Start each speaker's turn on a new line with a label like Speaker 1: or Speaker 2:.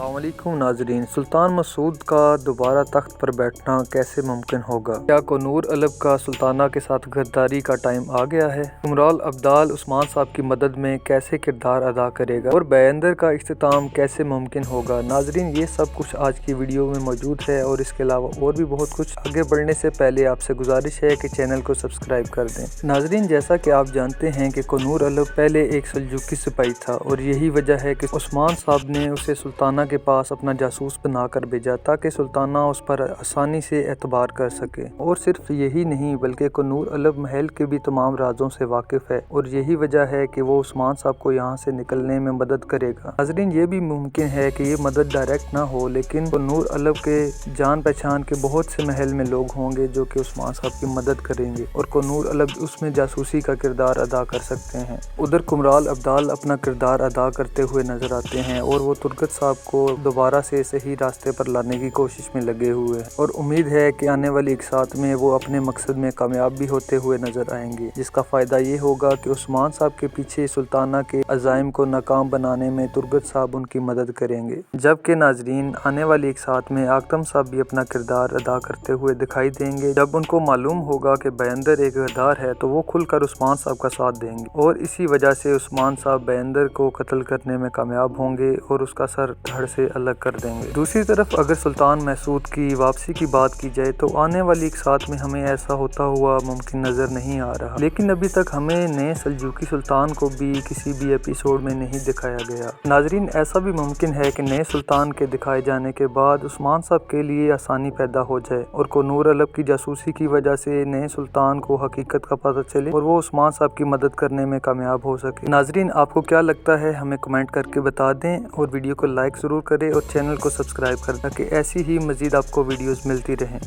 Speaker 1: अस्सलाम वालेकुम नाजरीन। सुल्तान मसूद का दोबारा तख्त पर बैठना कैसे मुमकिन होगा? क्या कोनूर अलव का सुल्ताना के साथ गद्दारी का टाइम आ गया है? उमराल अब्दाल उस्मान साहब की मदद में कैसे किरदार अदा करेगा और बयंदर का इख्तिताम कैसे मुमकिन होगा? नाजरीन, ये सब कुछ आज की वीडियो में मौजूद है और इसके अलावा और भी बहुत कुछ। आगे बढ़ने से पहले आपसे गुजारिश है कि चैनल को सब्सक्राइब कर दें। नाजरीन, जैसा कि आप जानते हैं कि कोनूर अलव पहले एक सल्जूकी सिपाही था और यही वजह है कि उस्मान साहब ने उसे सुल्ताना के पास अपना जासूस बनाकर भेजा ताकि सुल्ताना उस पर आसानी से एतबार कर सके। और सिर्फ यही नहीं बल्कि कोनूर अलव महल के भी तमाम राजों से वाकिफ है और यही वजह है कि वो उस्मान साहब को यहाँ से निकलने में मदद करेगा। नाज़रीन, ये भी मुमकिन है कि ये मदद डायरेक्ट ना हो, लेकिन कोनूर अलव के जान पहचान के बहुत से महल में लोग होंगे जो कि उस्मान साहब की मदद करेंगे और कोनूर अलव उसमें जासूसी का किरदार अदा कर सकते हैं। उधर कुमराल अब्दाल अपना किरदार अदा करते हुए नजर आते हैं और वो तुर्गत साहब को दोबारा से सही रास्ते पर लाने की कोशिश में लगे हुए हैं और उम्मीद है कि आने वाली एक साथ में वो अपने मकसद में कामयाब भी होते हुए नजर आएंगे, जिसका फ़ायदा ये होगा कि उस्मान साहब के पीछे सुल्ताना के अज़ाइम को नाकाम बनाने में तुर्गत साहब उनकी मदद करेंगे। जबकि नाजरीन, आने वाली एक साथ में आकम साहब भी अपना किरदार अदा करते हुए दिखाई देंगे। जब उनको मालूम होगा कि बयंदर एक गद्दार है तो वो खुलकर उस्मान साहब का साथ देंगे और इसी वजह से उस्मान साहब बयंदर को कत्ल करने में कामयाब होंगे और उसका सर धड़ से अलग कर देंगे। दूसरी तरफ अगर सुल्तान मसूद की वापसी की बात की जाए तो आने वाली एक साथ में हमें ऐसा होता हुआ मुमकिन नजर नहीं आ रहा, लेकिन अभी तक हमें नए सल्जूकी सुल्तान को भी किसी भी एपिसोड में नहीं दिखाया गया। नाजरीन, ऐसा भी मुमकिन है कि नए सुल्तान के दिखाए जाने के बाद उस्मान साहब के लिए आसानी पैदा हो जाए और कोनूर अलव की जासूसी की वजह से नए सुल्तान को हकीकत का पता चले और वो उस्मान साहब की मदद करने में कामयाब हो सके। नाजरीन, आपको क्या लगता है हमें कमेंट करके बता दें और वीडियो को लाइक ज़रूर करें और चैनल को सब्सक्राइब करें ताकि ऐसी ही मज़ीद आपको वीडियोस मिलती रहें।